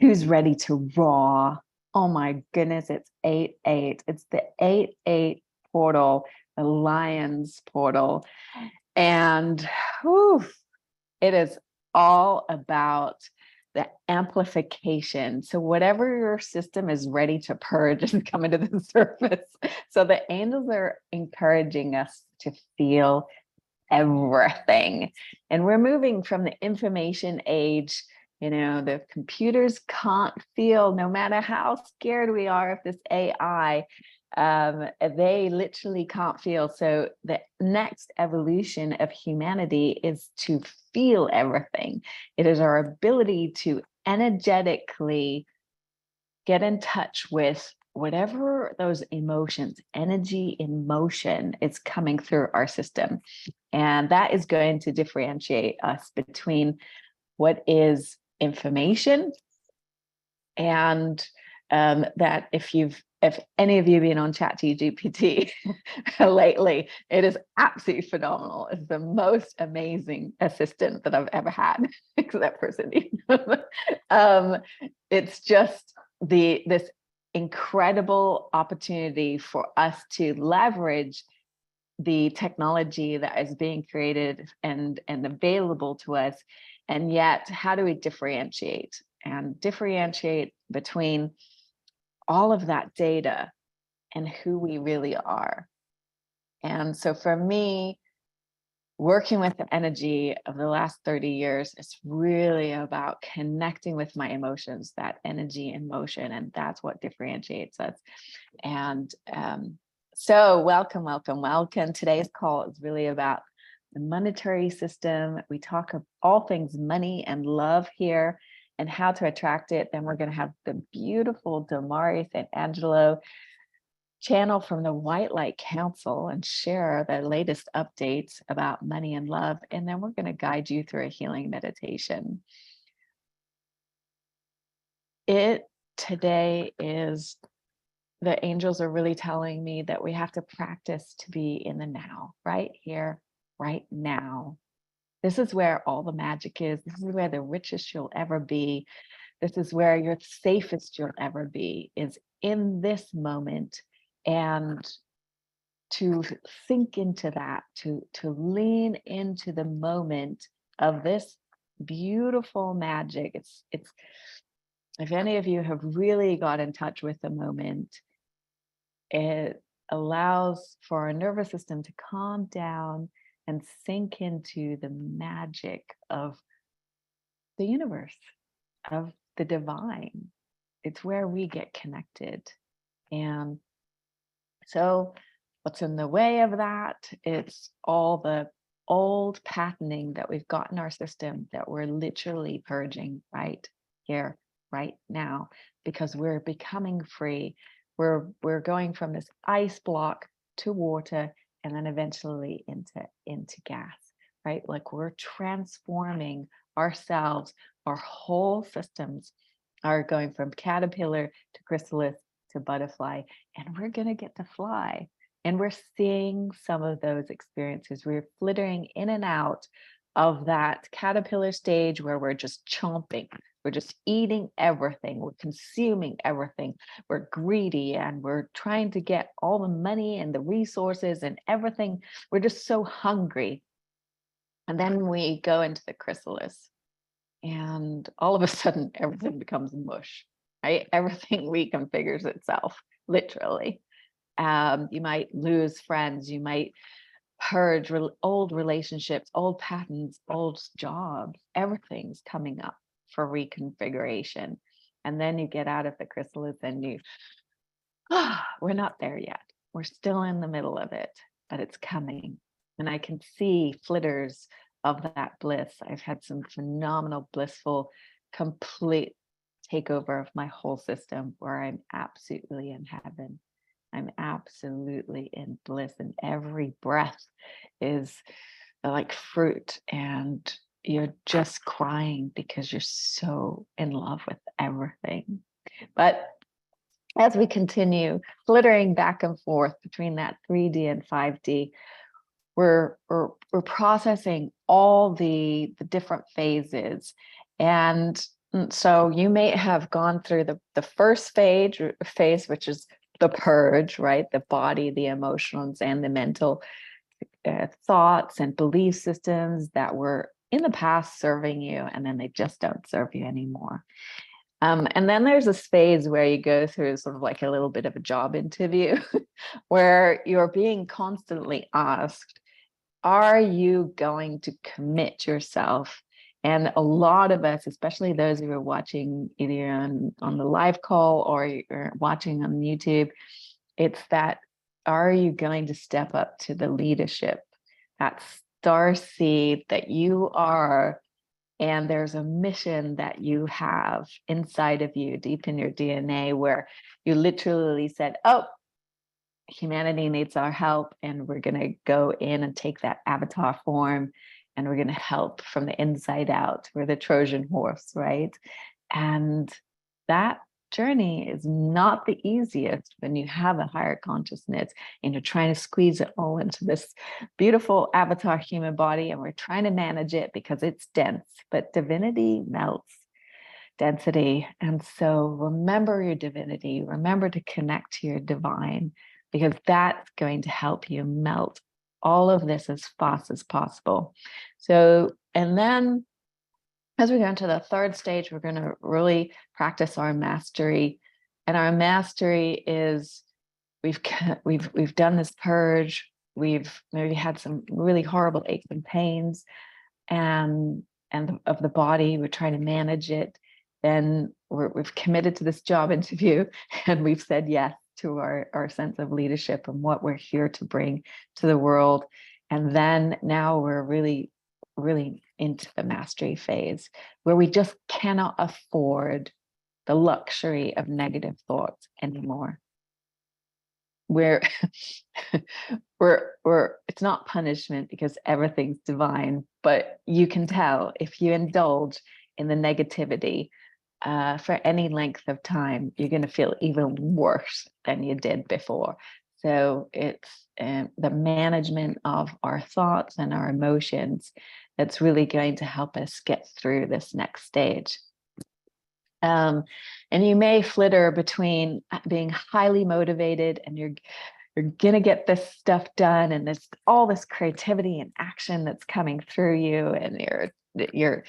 Who's ready to raw? Oh my goodness, it's 8-8. It's the 8-8 portal, the Lion's portal. And whew, it is all about the amplification. So whatever your system is ready to purge and come into the surface. So the angels are encouraging us to feel everything. And we're moving from the information age. The computers can't feel, no matter how scared we are of this AI, they literally can't feel. So the next evolution of humanity is to feel everything. It is our ability to energetically get in touch with whatever those emotions, energy in motion, is coming through our system. And that is going to differentiate us between what is information and that if any of you been on ChatGPT lately, it is absolutely phenomenal. It's the most amazing assistant that I've ever had, except for Cindy. It's just this incredible opportunity for us to leverage the technology that is being created and available to us. And yet, how do we differentiate between all of that data and who we really are? And so for me, working with the energy of the last 30 years is really about connecting with my emotions, that energy in motion, and that's what differentiates us. And so welcome. Today's call is really about the monetary system. We talk of all things money and love here and how to attract it. Then we're going to have the beautiful Damari St. Angelo channel from the White Light Council and share the latest updates about money and love. And then we're going to guide you through a healing meditation. Today is, the angels are really telling me that we have to practice to be in the now, right here, right now. This is where all the magic is. This is where the richest you'll ever be. This is where you're safest you'll ever be, is in this moment. And to sink into that, to lean into the moment of this beautiful magic. It's if any of you have really got in touch with the moment, it allows for our nervous system to calm down and sink into the magic of the universe, of the divine. It's where we get connected. And so what's in the way of that? It's all the old patterning that we've got in our system that we're literally purging right here, right now, because we're becoming free. We're going from this ice block to water and then eventually into gas, right? Like we're transforming ourselves. Our whole systems are going from caterpillar to chrysalis to butterfly, and we're going to get to fly. And we're seeing some of those experiences. We're flittering in and out of that caterpillar stage where we're just chomping. We're just eating everything. We're consuming everything. We're greedy and we're trying to get all the money and the resources and everything. We're just so hungry. And then we go into the chrysalis, and all of a sudden, everything becomes mush, right? Everything reconfigures itself, literally. You might lose friends. You might purge old relationships, old patterns, old jobs. Everything's coming up for reconfiguration. And then you get out of the chrysalis and we're not there yet. We're still in the middle of it, but it's coming. And I can see flitters of that bliss. I've had some phenomenal, blissful, complete takeover of my whole system where I'm absolutely in heaven. I'm absolutely in bliss, and every breath is like fruit, and you're just crying because you're so in love with everything. But as we continue flittering back and forth between that 3D and 5D, we're processing all the different phases. And So you may have gone through the first phase, which is the purge, right? The body, the emotions, and the mental thoughts and belief systems that were in the past serving you, and then they just don't serve you anymore. And then there's this phase where you go through sort of like a little bit of a job interview where you're being constantly asked, are you going to commit yourself? And a lot of us, especially those who are watching either on the live call or you're watching on YouTube, it's that, are you going to step up to the leadership, that star seed that you are? And there's a mission that you have inside of you, deep in your DNA, where you literally said, oh, humanity needs our help, and we're going to go in and take that avatar form, and we're going to help from the inside out. We're the Trojan horse, right? And that journey is not the easiest when you have a higher consciousness and you're trying to squeeze it all into this beautiful avatar human body, and we're trying to manage it because it's dense, but divinity melts density. And so remember your divinity, remember to connect to your divine, because that's going to help you melt all of this as fast as possible. So, and then as we go into the third stage, we're going to really practice our mastery. And our mastery is we've done this purge, we've maybe had some really horrible aches and pains, and of the body, we're trying to manage it. Then we've committed to this job interview, and we've said yes to our sense of leadership and what we're here to bring to the world. And then now we're really into the mastery phase, where we just cannot afford the luxury of negative thoughts anymore. We're we're it's not punishment because everything's divine, but you can tell if you indulge in the negativity for any length of time, you're going to feel even worse than you did before. So it's the management of our thoughts and our emotions that's really going to help us get through this next stage. And you may flitter between being highly motivated and you're gonna get this stuff done, and there's all this creativity and action that's coming through you, and you're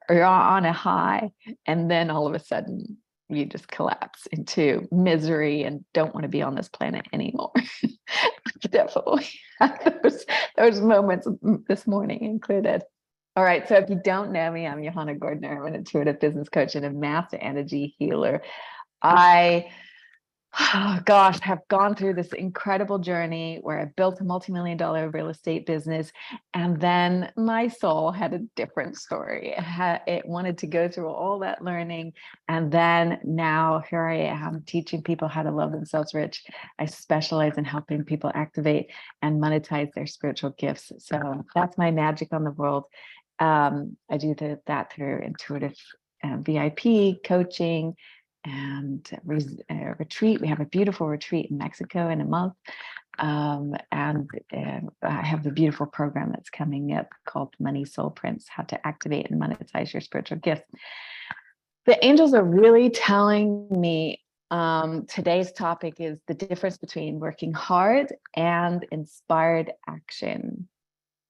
on a high, and then all of a sudden you just collapse into misery and don't want to be on this planet anymore. Definitely those moments this morning included. All right. So if you don't know me, I'm Johanna Gordner. I'm an intuitive business coach and a master energy healer. I, oh gosh, have gone through this incredible journey where I built a multi-million-dollar real estate business. And then my soul had a different story. It wanted to go through all that learning. And then now here I am teaching people how to love themselves rich. I specialize in helping people activate and monetize their spiritual gifts. So that's my magic on the world. I do that through intuitive VIP coaching and retreat. We have a beautiful retreat in Mexico in a month. And I have the beautiful program that's coming up called Money Soul Prints, how to activate and monetize your spiritual gifts. The angels are really telling me today's topic is the difference between working hard and inspired action.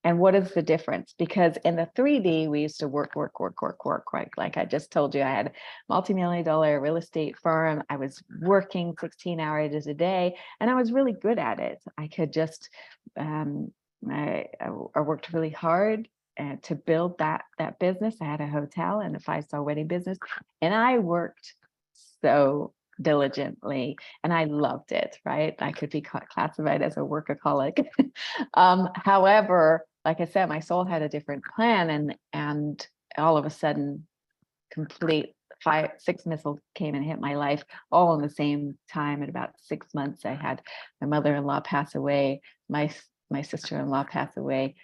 And what is the difference? Because in the 3D, we used to work, right? Like I just told you, I had a multi-million-dollar real estate firm. I was working 16 hours a day, and I was really good at it. I could just, I worked really hard to build that business. I had a hotel and a 5-star wedding business, and I worked so diligently, and I loved it, right? I could be classified as a workaholic. However, like I said, my soul had a different plan, and all of a sudden, complete 6 missiles came and hit my life all in the same time. In about 6 months, I had my mother-in-law pass away, my sister-in-law pass away.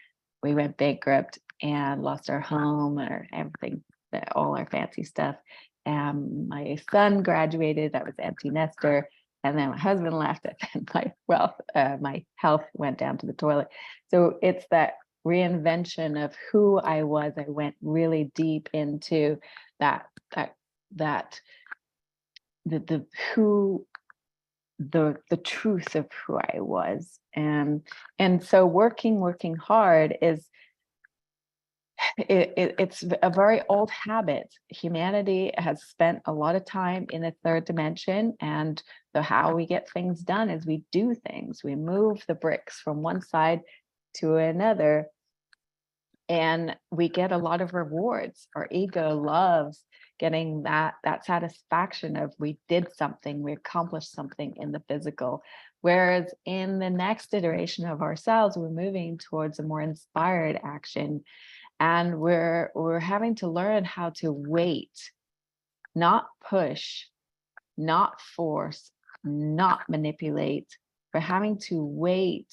We went bankrupt and lost our home, or everything, all our fancy stuff. My son graduated. I was empty nester. And then my husband left, and my health went down to the toilet. So it's that reinvention of who I was. I went really deep into that that that the who the truth of who I was. And so working hard is it's a very old habit. Humanity has spent a lot of time in the third dimension, and the how we get things done is we do things. We move the bricks from one side to another, and we get a lot of rewards. Our ego loves getting that satisfaction of we did something, we accomplished something in the physical. Whereas in the next iteration of ourselves, we're moving towards a more inspired action, and we're having to learn how to wait, not push, not force, not manipulate. We're having to wait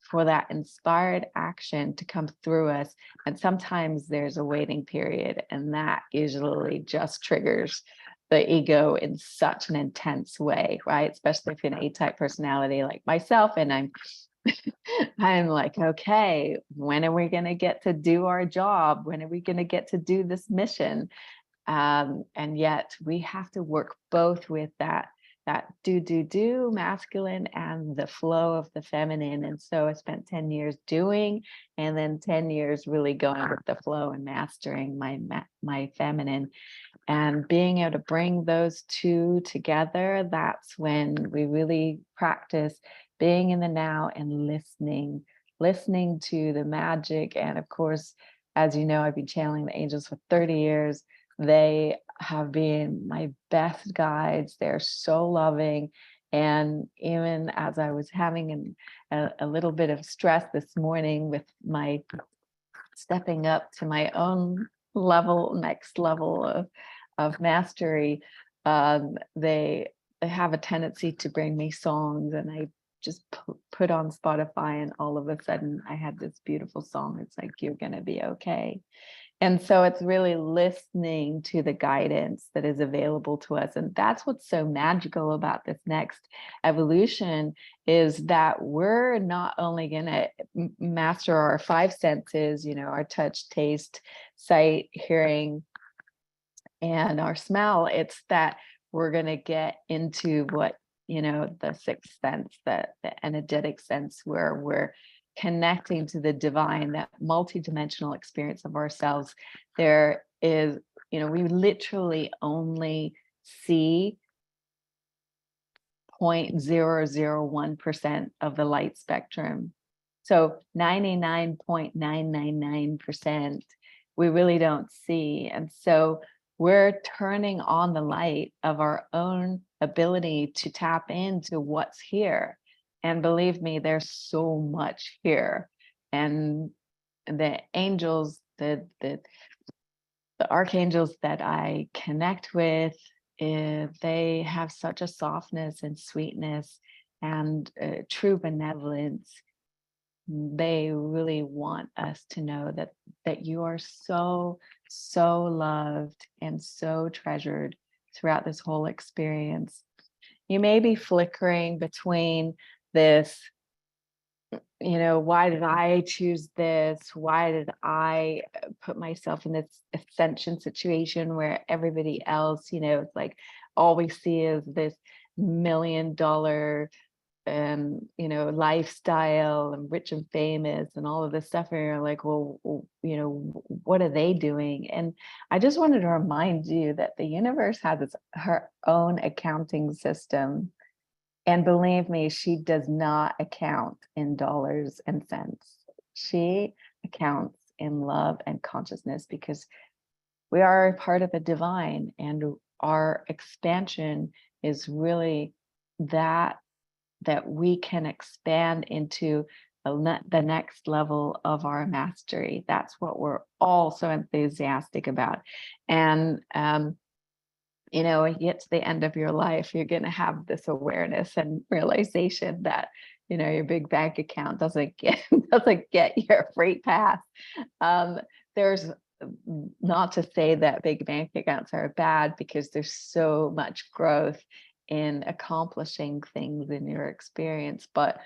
for that inspired action to come through us. And sometimes there's a waiting period, and that usually just triggers the ego in such an intense way, right? Especially if you're an A-type personality like myself, and I'm like, okay, when are we going to get to do our job? When are we going to get to do this mission? And yet we have to work both with that do masculine and the flow of the feminine. And so I spent 10 years doing, and then 10 years really going with the flow and mastering my feminine. And being able to bring those two together, that's when we really practice being in the now and listening to the magic. And of course, as you know, I've been channeling the angels for 30 years. They have been my best guides. They're so loving. And even as I was having a little bit of stress this morning with my stepping up to my own next level of mastery, they have a tendency to bring me songs, and I just put on Spotify, and all of a sudden I had this beautiful song. It's like, you're going to be okay. And so it's really listening to the guidance that is available to us. And that's what's so magical about this next evolution, is that we're not only going to master our five senses, our touch, taste, sight, hearing, and our smell. It's that we're going to get into what, the sixth sense, the energetic sense, where we're connecting to the divine, that multidimensional experience of ourselves. There is, we literally only see 0.001% of the light spectrum. So 99.999% we really don't see. And so we're turning on the light of our own ability to tap into what's here. And believe me, there's so much here. And the angels, the archangels that I connect with, they have such a softness and sweetness and true benevolence. They really want us to know that you are so loved and so treasured throughout this whole experience. You may be flickering between this, why did I choose this? Why did I put myself in this ascension situation where everybody else, it's like all we see is this $1 million lifestyle and rich and famous and all of this stuff. And you're like, well, what are they doing? And I just wanted to remind you that the universe has her own accounting system. And believe me, she does not account in dollars and cents. She accounts in love and consciousness, because we are a part of the divine, and our expansion is really that we can expand into the next level of our mastery. That's what we're all so enthusiastic about. And when you get to the end of your life, you're going to have this awareness and realization that your big bank account doesn't get your free pass. There's not to say that big bank accounts are bad, because there's so much growth in accomplishing things in your experience, but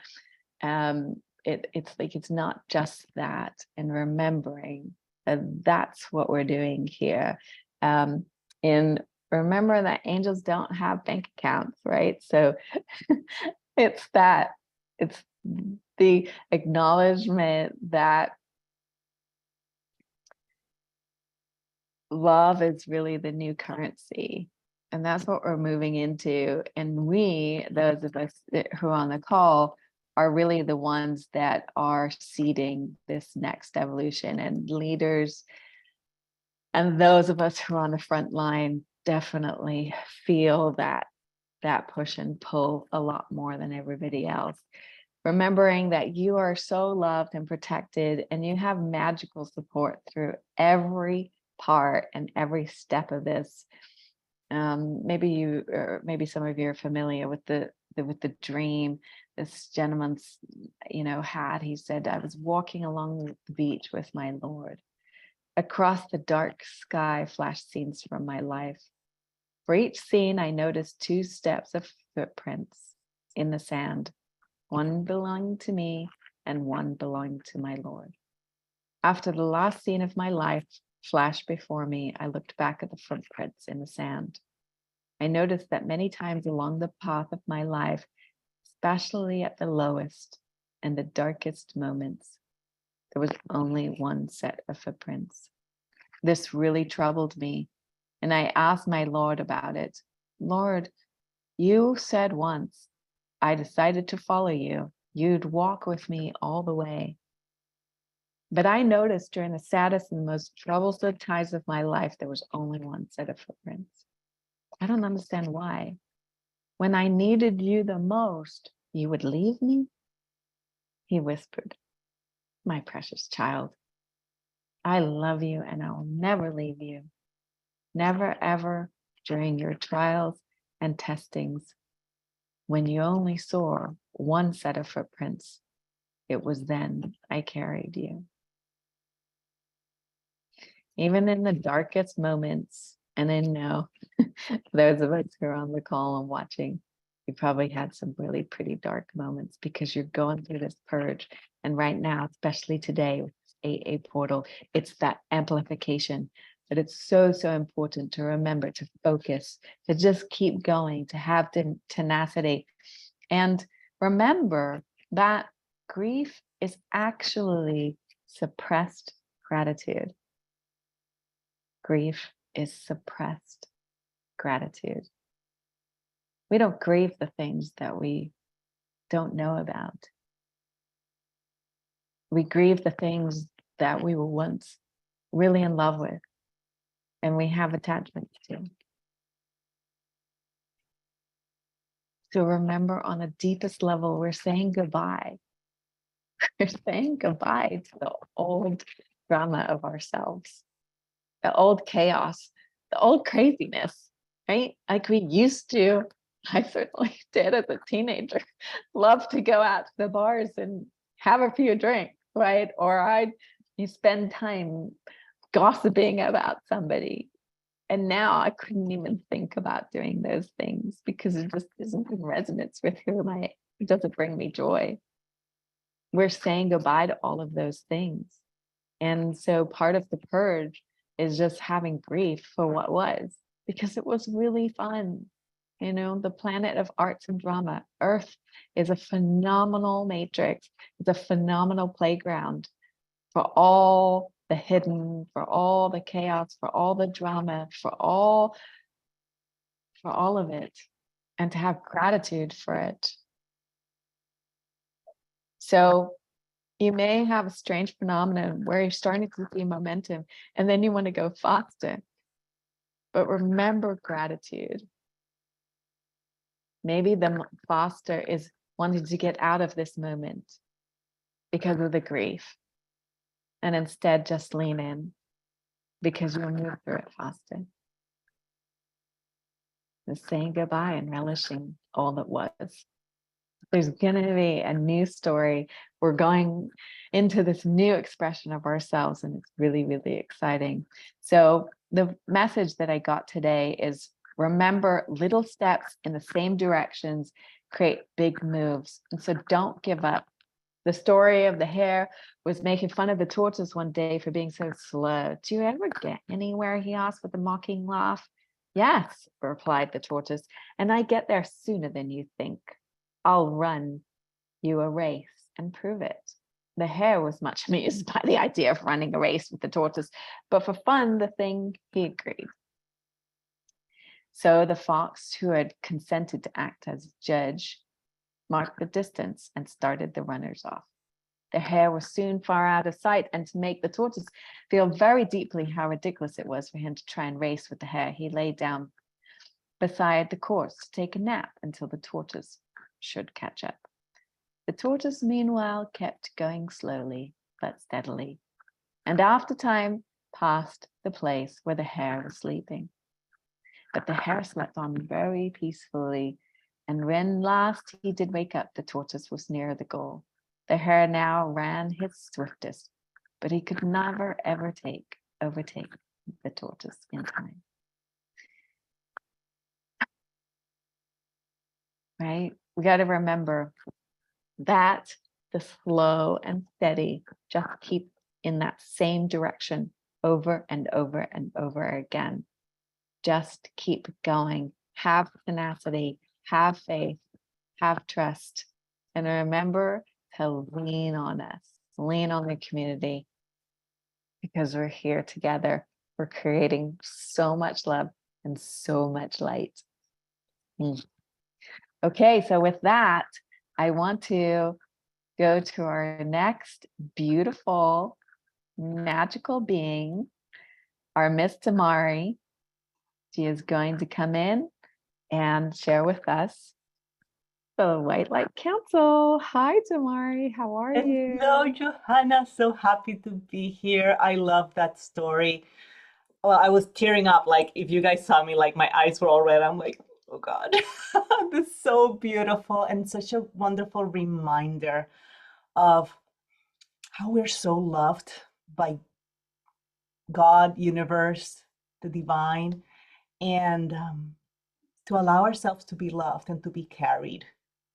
it's not just that. And remembering that that's what we're doing here. In remember that angels don't have bank accounts, right? So it's the acknowledgement that love is really the new currency. And that's what we're moving into. And we, those of us who are on the call, are really the ones that are seeding this next evolution. And leaders and those of us who are on the front line definitely feel that push and pull a lot more than everybody else. Remembering that you are so loved and protected, and you have magical support through every part and every step of this. Maybe some of you are familiar with the dream this gentleman's had. He said, I was walking along the beach with my Lord. Across the dark sky flashed scenes from my life. For each scene, I noticed 2 steps of footprints in the sand. One belonged to me and one belonged to my Lord. After the last scene of my life flashed before me, I looked back at the footprints in the sand. I noticed that many times along the path of my life, especially at the lowest and the darkest moments, there was only one set of footprints. This really troubled me, and I asked my Lord about it. Lord, you said once, I decided to follow you, you'd walk with me all the way. But I noticed during the saddest and most troublesome times of my life, there was only one set of footprints. I don't understand why. When I needed you the most, you would leave me? He whispered, my precious child, I love you and I will never leave you. Never, ever during your trials and testings. When you only saw one set of footprints, it was then I carried you. Even in the darkest moments, and I know those of us who are on the call and watching, you probably had some really pretty dark moments because you're going through this purge. And right now, especially today with this AA portal, it's that amplification. But it's so, so important to remember to focus, to just keep going, to have tenacity. And remember that grief is actually suppressed gratitude. Grief is suppressed gratitude. We don't grieve the things that we don't know about. We grieve the things that we were once really in love with and we have attachments to. So remember, on the deepest level, we're saying goodbye. We're saying goodbye to the old drama of ourselves, the old chaos, the old craziness, right? Like we used to, I certainly did as a teenager, love to go out to the bars and have a few drinks, right? Or you spend time gossiping about somebody. And now I couldn't even think about doing those things because it just isn't in resonance with who am I. It doesn't bring me joy. We're saying goodbye to all of those things. And so part of the purge is just having grief for what was, because it was really fun. You know, the planet of arts and drama, Earth is a phenomenal matrix. It's a phenomenal playground for all the hidden, for all the chaos, for all the drama, for all of it, and to have gratitude for it. So you may have a strange phenomenon where you're starting to see momentum and then you want to go faster. But remember gratitude. Maybe the faster is wanting to get out of this moment because of the grief. And instead just lean in because you'll move through it faster. Just saying goodbye and relishing all that was. There's going to be a new story. We're going into this new expression of ourselves, and it's really, really exciting. So the message that I got today is remember, little steps in the same directions create big moves. And so don't give up. The story of the hare was making fun of the tortoise one day for being so slow. Do you ever get anywhere? He asked with a mocking laugh. Yes, replied the tortoise, and I get there sooner than you think. I'll run you a race and prove it. The hare was much amused by the idea of running a race with the tortoise, but for fun, the thing, he agreed. So the fox, who had consented to act as judge, marked the distance and started the runners off. The hare was soon far out of sight, and to make the tortoise feel very deeply how ridiculous it was for him to try and race with the hare, he lay down beside the course to take a nap until the tortoise should catch up. The tortoise, meanwhile, kept going slowly but steadily, and after time passed the place where the hare was sleeping. But the hare slept on very peacefully, and when last he did wake up, the tortoise was near the goal. The hare now ran his swiftest, but he could never ever overtake the tortoise in time. Right? We got to remember that the slow and steady just keep in that same direction over and over and over again. Just keep going. Have tenacity, have faith, have trust, and remember to lean on us, lean on the community, because we're here together. We're creating so much love and so much light. Okay, so with that, I want to go to our next beautiful, magical being, our Miss Tamari. She is going to come in and share with us the White Light Council. Hi, Tamari. How are you? Hello, Johanna. So happy to be here. I love that story. Well, I was tearing up. Like, if you guys saw me, like, my eyes were all red. I'm like, oh God, this is so beautiful and such a wonderful reminder of how we're so loved by God, universe, the divine, and to allow ourselves to be loved and to be carried,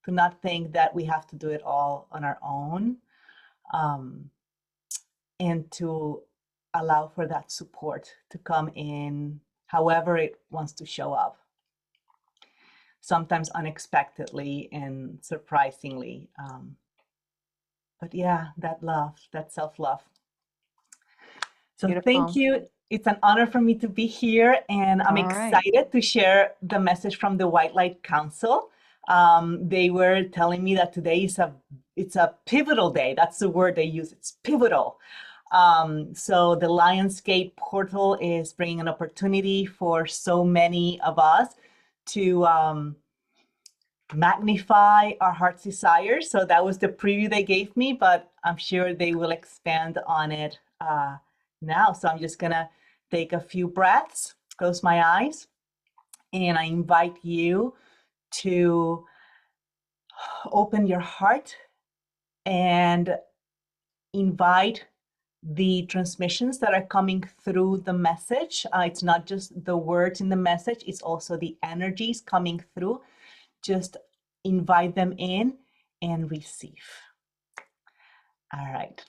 to not think that we have to do it all on our own. And to allow for that support to come in however it wants to show up, sometimes unexpectedly and surprisingly. But yeah, that love, that self-love. So thank Beautiful. you. It's an honor for me to be here, and I'm All right. excited to share the message from the White Light Council. They were telling me that today is a pivotal day. That's the word they use. It's pivotal. So the Lionsgate portal is bringing an opportunity for so many of us to magnify our heart's desires. So that was the preview they gave me, but I'm sure they will expand on it now. So I'm just gonna take a few breaths, close my eyes, and I invite you to open your heart and invite the transmissions that are coming through the message. It's not just the words in the message, it's also the energies coming through. Just invite them in and receive. All right.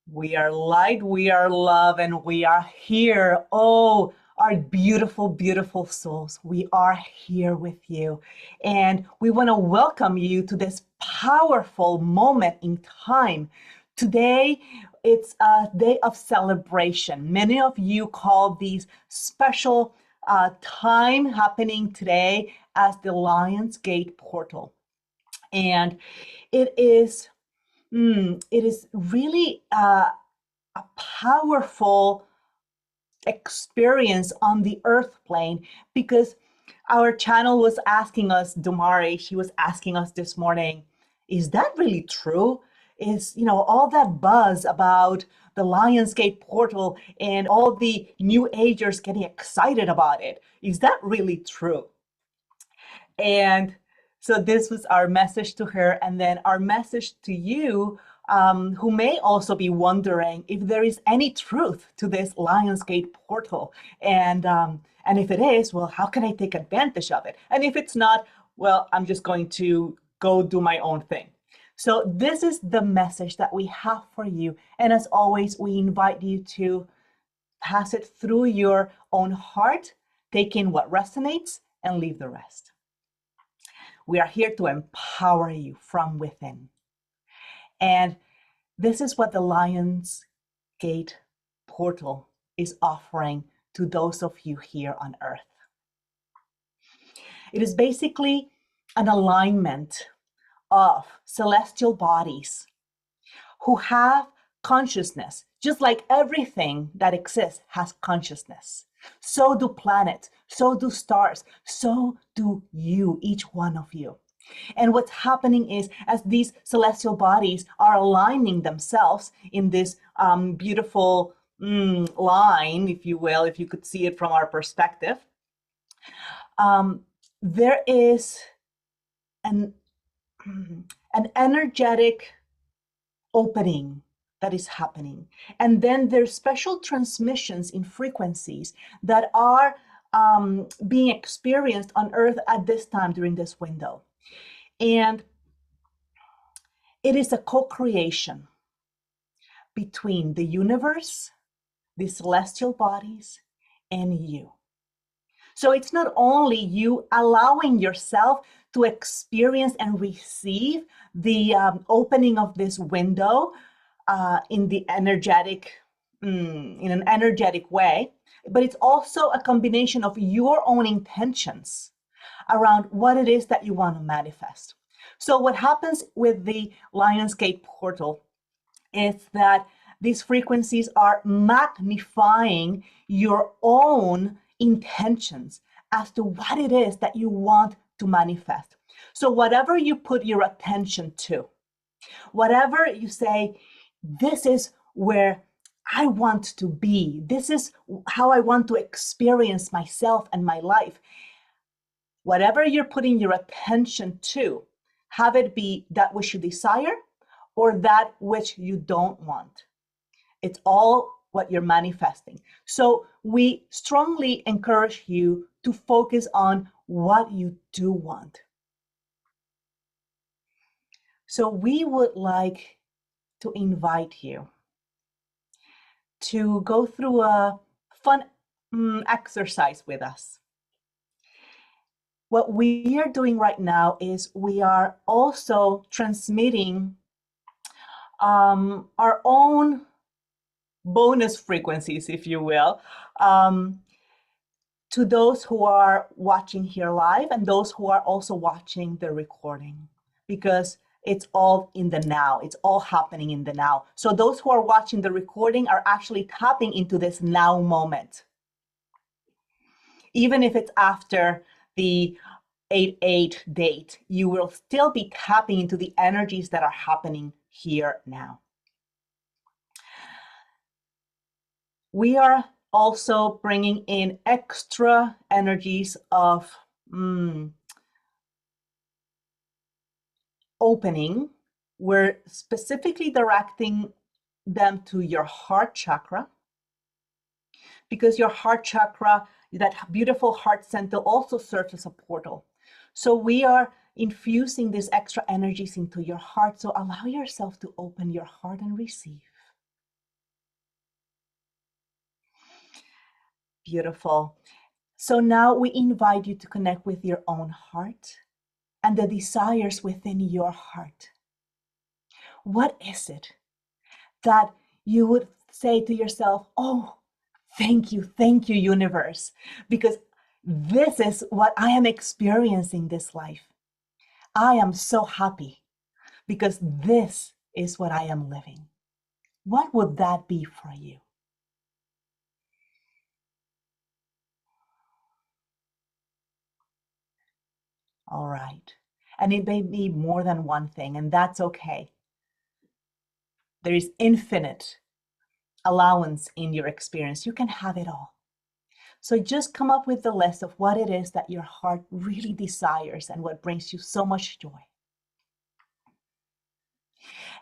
We are light, we are love, and we are here. Oh, our beautiful, beautiful souls. We are here with you. And we want to welcome you to this powerful moment in time. Today, it's a day of celebration. Many of you call these special time happening today as the Lionsgate portal. And it is it is really a powerful experience on the earth plane, because our channel was asking us, Dumare, she was asking us this morning, is that really true? Is, all that buzz about the Lionsgate portal and all the new agers getting excited about it, is that really true? And So this was our message to her. And then our message to you, who may also be wondering if there is any truth to this Lionsgate portal. And if it is, well, how can I take advantage of it? And if it's not, well, I'm just going to go do my own thing. So this is the message that we have for you. And as always, we invite you to pass it through your own heart, take in what resonates, and leave the rest. We are here to empower you from within. And this is what the Lions Gate portal is offering to those of you here on earth. It is basically an alignment of celestial bodies who have consciousness, just like everything that exists has consciousness. So do planets, so do stars, so do you, each one of you. And what's happening is, as these celestial bodies are aligning themselves in this beautiful line, if you will, if you could see it from our perspective, there is an energetic opening that is happening. And then there's special transmissions in frequencies that are being experienced on Earth at this time during this window. And it is a co-creation between the universe, the celestial bodies, and you. So it's not only you allowing yourself to experience and receive the opening of this window in an energetic way, but it's also a combination of your own intentions around what it is that you want to manifest. So what happens with the Lionsgate portal is that these frequencies are magnifying your own intentions as to what it is that you want to manifest. So whatever you put your attention to, whatever you say, this is where I want to be, this is how I want to experience myself and my life, whatever you're putting your attention to, have it be that which you desire or that which you don't want. It's all what you're manifesting. So we strongly encourage you to focus on what you do want. So we would like to invite you to go through a fun exercise with us. What we are doing right now is we are also transmitting our own bonus frequencies, if you will, to those who are watching here live and those who are also watching the recording, because it's all in the now. It's all happening in the now. So those who are watching the recording are actually tapping into this now moment. Even if it's after the 8/8 date, you will still be tapping into the energies that are happening here now. We are also bringing in extra energies of opening. We're specifically directing them to your heart chakra, because your heart chakra, that beautiful heart center, also serves as a portal. So we are infusing these extra energies into your heart. So allow yourself to open your heart and receive. Beautiful. So now we invite you to connect with your own heart and the desires within your heart. What is it that you would say to yourself, oh, thank you, universe, because this is what I am experiencing this life. I am so happy because this is what I am living. What would that be for you? All right. And it may be more than one thing, and that's okay. There is infinite allowance in your experience. You can have it all. So just come up with the list of what it is that your heart really desires and what brings you so much joy.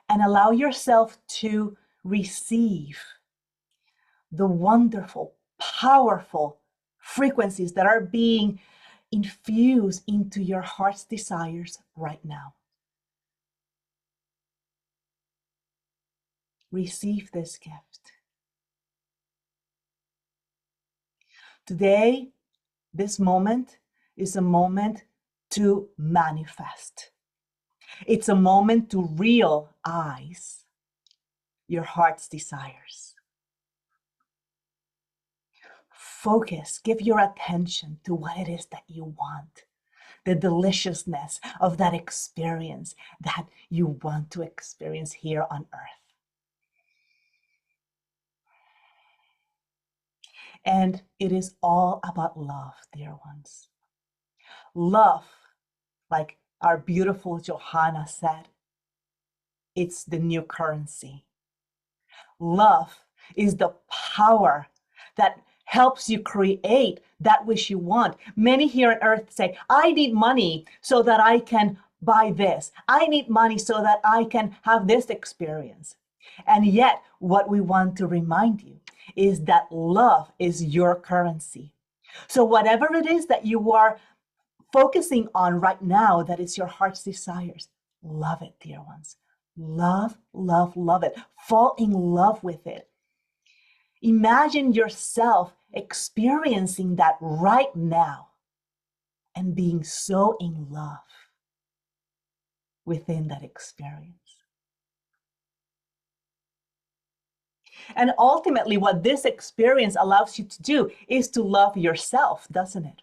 And allow yourself to receive the wonderful, powerful frequencies that are being infused into your heart's desires right now. Receive this gift. Today, this moment is a moment to manifest. It's a moment to realize your heart's desires. Focus, give your attention to what it is that you want, the deliciousness of that experience that you want to experience here on earth. And it is all about love, dear ones. Love, like our beautiful Johanna said, it's the new currency. Love is the power that helps you create that which you want. Many here on earth say, I need money so that I can buy this. I need money so that I can have this experience. And yet, what we want to remind you is that love is your currency. So whatever it is that you are focusing on right now, that is your heart's desires, love it, dear ones. Love, love, love it. Fall in love with it. Imagine yourself experiencing that right now and being so in love within that experience. And ultimately, what this experience allows you to do is to love yourself, doesn't it?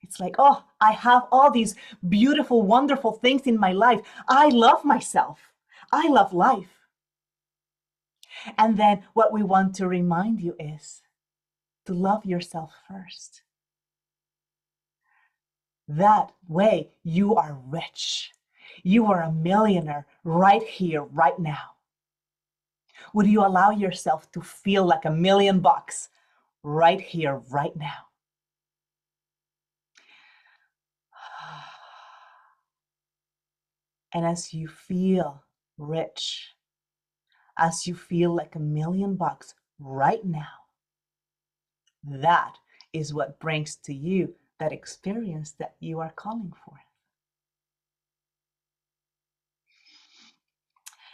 It's like, oh, I have all these beautiful, wonderful things in my life. I love myself. I love life. And then what we want to remind you is to love yourself first. That way you are rich. You are a millionaire right here, right now. Would you allow yourself to feel like $1,000,000 right here, right now? And as you feel rich, as you feel like $1,000,000 right now, that is what brings to you that experience that you are calling for.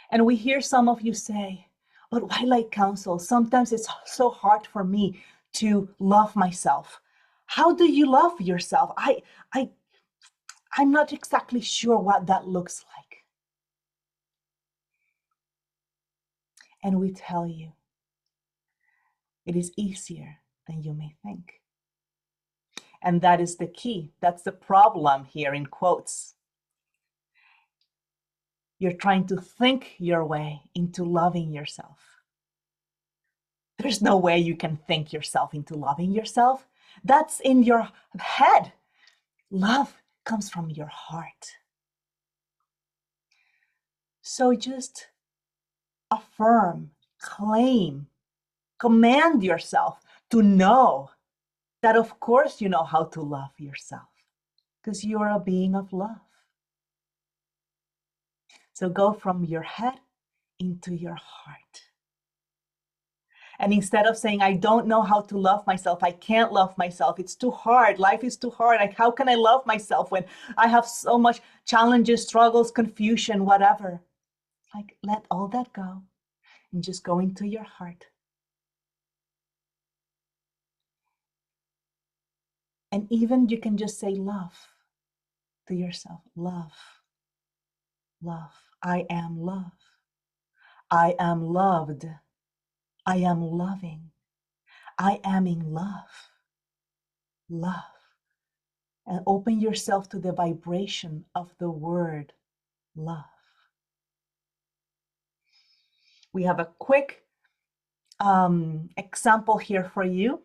And we hear some of you say, but why like counsel? Sometimes it's so hard for me to love myself. How do you love yourself? I'm not exactly sure what that looks like. And we tell you, it is easier than you may think. And that is the key. That's the problem here in quotes. You're trying to think your way into loving yourself. There's no way you can think yourself into loving yourself. That's in your head. Love comes from your heart. So just affirm, claim, command yourself to know that of course you know how to love yourself because you are a being of love. So go from your head into your heart. And instead of saying, I don't know how to love myself, I can't love myself, it's too hard, life is too hard, like how can I love myself when I have so much challenges, struggles, confusion, whatever. Like let all that go and just go into your heart. And even you can just say love to yourself. Love, love. I am love. I am loved. I am loving. I am in love. Love. And open yourself to the vibration of the word love. We have a quick example here for you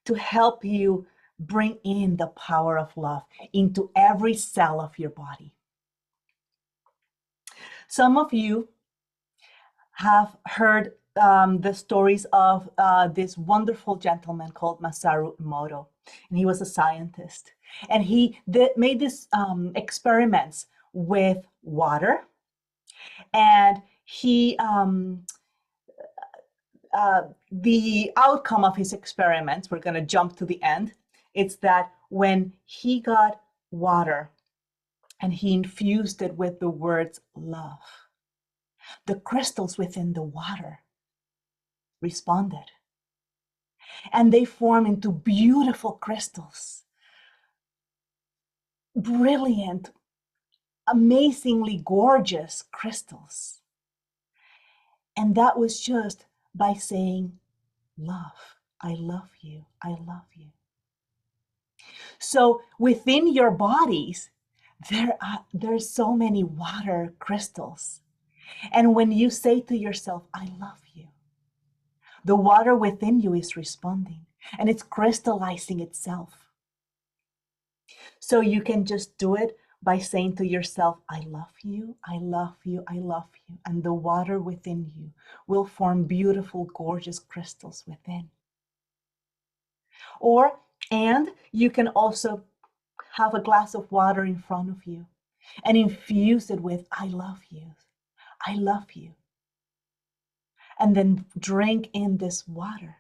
to help you bring in the power of love into every cell of your body. Some of you have heard the stories of this wonderful gentleman called Masaru Emoto, and he was a scientist, and he made these experiments with water, and the outcome of his experiments, we're going to jump to the end, it's that when he got water and he infused it with the words love, the crystals within the water responded, and they formed into beautiful crystals, brilliant, amazingly gorgeous crystals. And that was just by saying love. I love you. I love you. So within your bodies, there's so many water crystals. And when you say to yourself, I love you, the water within you is responding and it's crystallizing itself. So you can just do it by saying to yourself, I love you, I love you, I love you. And the water within you will form beautiful, gorgeous crystals within. And you can also have a glass of water in front of you and infuse it with, I love you, I love you. And then drink in this water.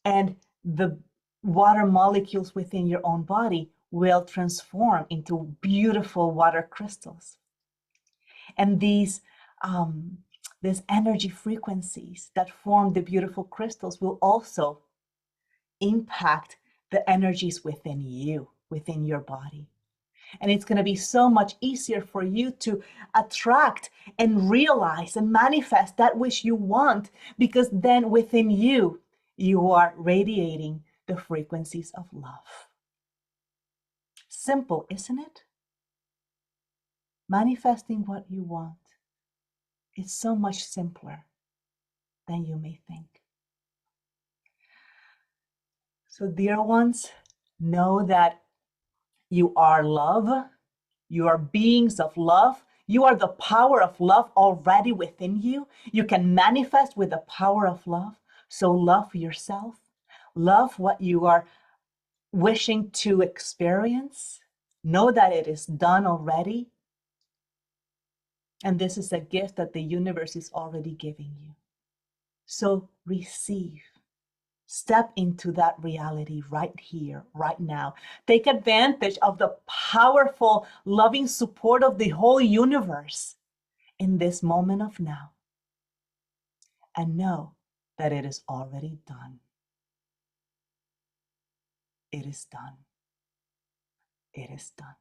And the water molecules within your own body will transform into beautiful water crystals. And these energy frequencies that form the beautiful crystals will also impact the energies within you, within your body. And it's going to be so much easier for you to attract and realize and manifest that which you want, because then within you, you are radiating the frequencies of love. Simple, isn't it? Manifesting what you want is so much simpler than you may think. So, dear ones, know that you are love. You are beings of love. You are the power of love already within you. You can manifest with the power of love. So love yourself. Love what you are wishing to experience. Know that it is done already. And this is a gift that the universe is already giving you. So receive. Step into that reality right here, right now. Take advantage of the powerful, loving support of the whole universe in this moment of now. And know that it is already done. It is done. It is done.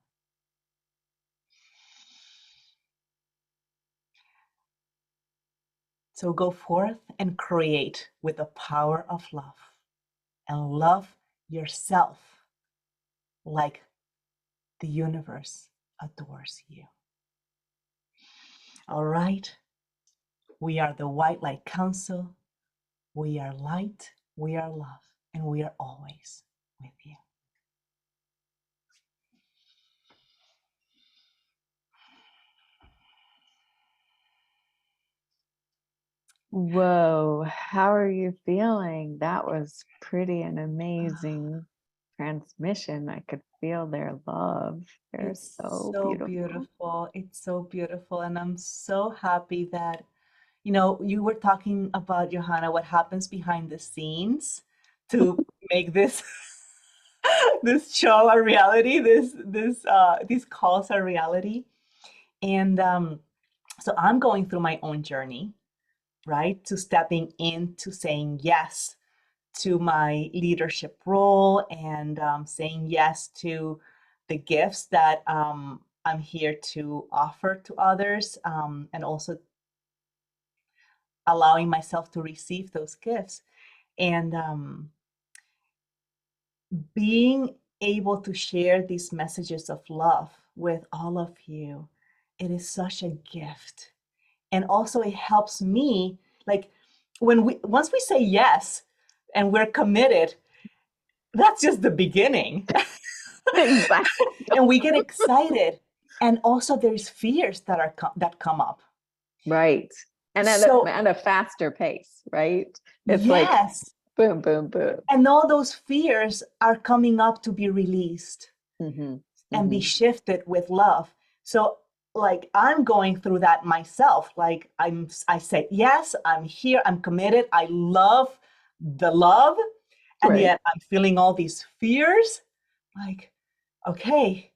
So go forth and create with the power of love, and love yourself like the universe adores you. All right. We are the White Light Council. We are light, we are love, and we are always with you. Whoa, how are you feeling? That was pretty an amazing transmission. I could feel their love. They're It's so so beautiful. beautiful. It's so beautiful. And I'm so happy that, you were talking about, Johanna, what happens behind the scenes to make this this show a reality, these calls a reality. And so I'm going through my own journey, right? To stepping into saying yes to my leadership role, and saying yes to the gifts that I'm here to offer to others, and also allowing myself to receive those gifts. And being able to share these messages of love with all of you, it is such a gift. And also it helps me, like, once we say yes and we're committed, that's just the beginning. Exactly. And we get excited, and also there's fears that come up. Right. And So, at a faster pace, right? It's like yes. boom, boom, boom. And all those fears are coming up to be released Hmm. and be Hmm. shifted with love. So, like, I'm going through that myself. Like, I said, yes, I'm here, I'm committed, I love the love. And Right. yet I'm feeling all these fears. Like, okay,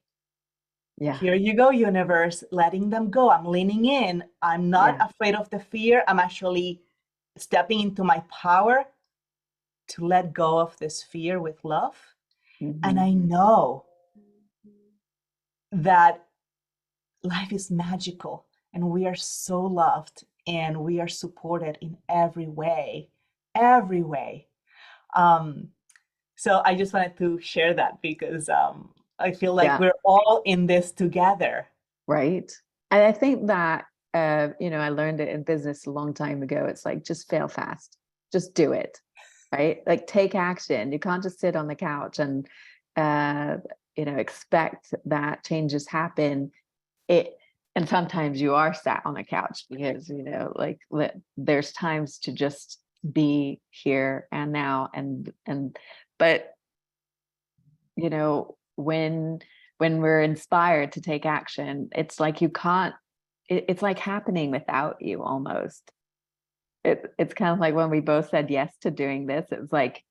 Yeah. here you go, universe, letting them go. I'm leaning in. I'm not Yeah. afraid of the fear. I'm actually stepping into my power to let go of this fear with love. And Hmm. I know that life is magical and we are so loved and we are supported in every way, every way. Um, so I just wanted to share that because I feel like Yeah. we're all in this together. Right. And I think that, I learned it in business a long time ago. It's like, just fail fast, just do it. Right. Like, take action. You can't just sit on the couch and, uh, expect that changes happen. It, and sometimes you are sat on the couch because, like, there's times to just be here and now. But, when we're inspired to take action, it's like you can't, it's like happening without you almost. It's kind of like when we both said yes to doing this, it's like,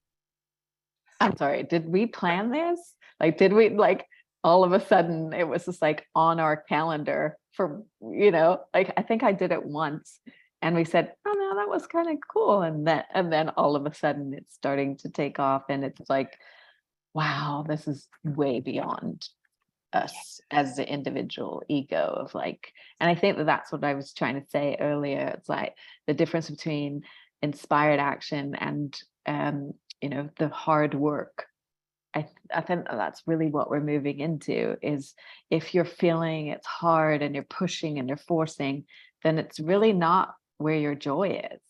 I'm sorry, did we plan this? Like, did we, like, all of a sudden it was just like on our calendar for, like, I think I did it once and we said, oh no, that was kind of cool. And then all of a sudden it's starting to take off and it's like, wow, this is way beyond us as the individual ego of, like, and I think that that's what I was trying to say earlier. It's like the difference between inspired action and the hard work. I think that that's really what we're moving into, is if you're feeling it's hard and you're pushing and you're forcing, then it's really not where your joy is.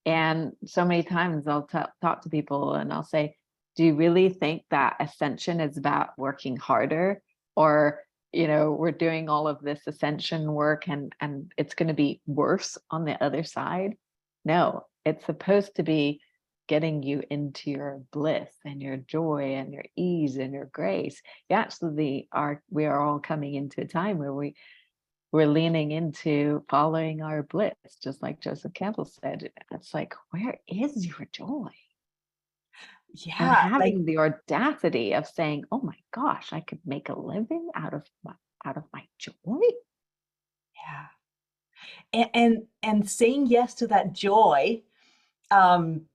And so many times I'll talk to people and I'll say, do you really think that ascension is about working harder? Or, we're doing all of this ascension work and it's going to be worse on the other side? No, it's supposed to be getting you into your bliss and your joy and your ease and your grace. We are all coming into a time where we're leaning into following our bliss, just like Joseph Campbell said. It's like, where is your joy? And Yeah, like, having the audacity of saying, oh my gosh, I could make a living out of my joy. yeah. And saying yes to that joy, um,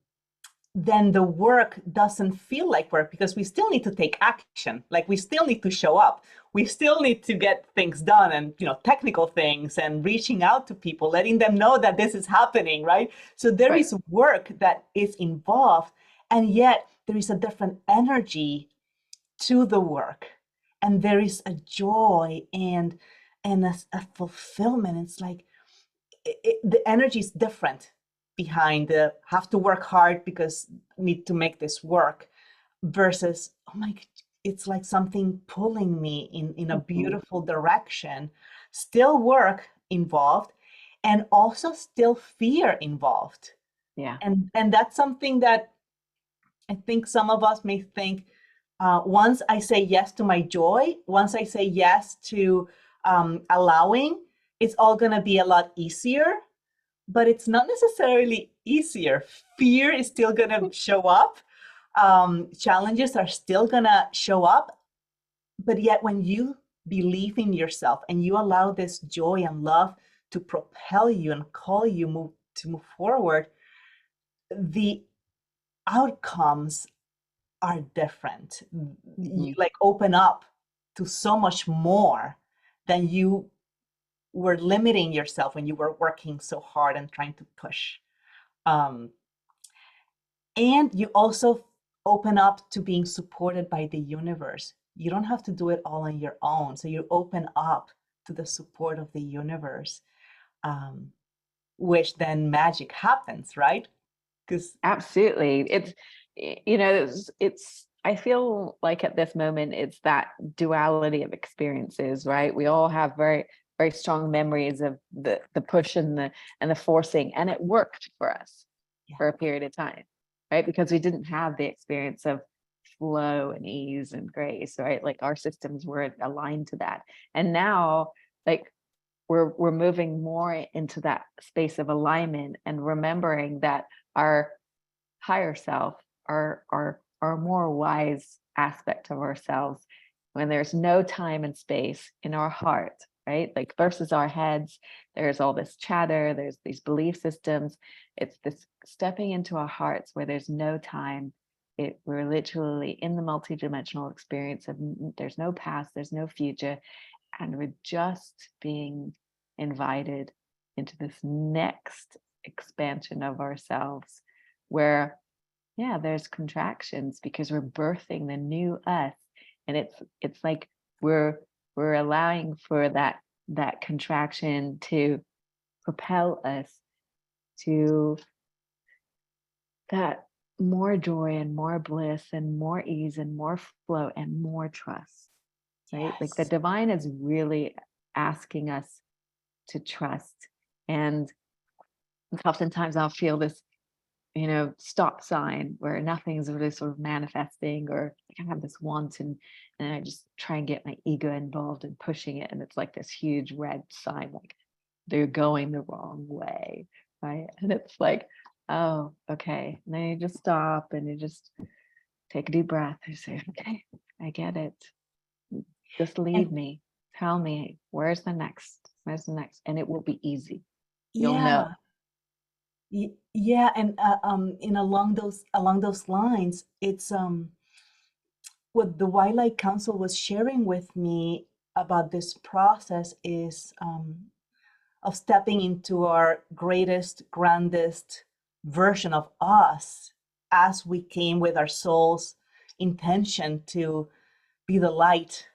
then the work doesn't feel like work because we still need to take action. Like, we still need to show up. We still need to get things done and, technical things and reaching out to people, letting them know that this is happening, right? So there Right. is work that is involved, and yet there is a different energy to the work. And there is a joy and a fulfillment. It's like the energy is different behind the have to work hard because need to make this work versus, oh my, it's like something pulling me in a Mhm. beautiful direction. Still work involved and also still fear involved. Yeah. And that's something that I think some of us may think, once I say yes to my joy, once I say yes to allowing, it's all going to be a lot easier. But it's not necessarily easier. Fear is still going to show up. Challenges are still going to show up. But yet, when you believe in yourself and you allow this joy and love to propel you and call you to move forward, the outcomes are different. You Mhm. like open up to so much more than you were limiting yourself when you were working so hard and trying to push. Um, and you also open up to being supported by the universe. You don't have to do it all on your own. So you open up to the support of the universe, um, which then magic happens, right? Because Absolutely. It's I feel like at this moment it's that duality of experiences, right? We all have very very strong memories of the push and the forcing, and it worked for us for a period of time, right? Because we didn't have the experience of flow and ease and grace, right? Like our systems were aligned to that. And now, like we're moving more into that space of alignment and remembering that our higher self, our more wise aspect of ourselves, when there's no time and space in our heart, right? Like versus our heads, there's all this chatter, there's these belief systems. It's this stepping into our hearts where there's no time. We're literally in the multidimensional experience of there's no past, there's no future, and we're just being invited into this next expansion of ourselves where, yeah, there's contractions because we're birthing the new us. And it's like we're allowing for that contraction to propel us to that more joy and more bliss and more ease and more flow and more trust, right? Like the Yes. divine is really asking us to trust. And oftentimes I'll feel this, stop sign where nothing's really sort of manifesting, or I have this want, and I just try and get my ego involved in pushing it. And it's like this huge red sign, like they're going the wrong way, right? And it's like, oh, okay. And then you just stop and you just take a deep breath and say, okay, I get it. Just lead And me. Tell me, where's the next? Where's the next? And it will be easy. You'll know. yeah, yeah, and in along those lines, it's what the Wildlife Council was sharing with me about this process is of stepping into our greatest, grandest version of us as we came with our soul's intention to be the light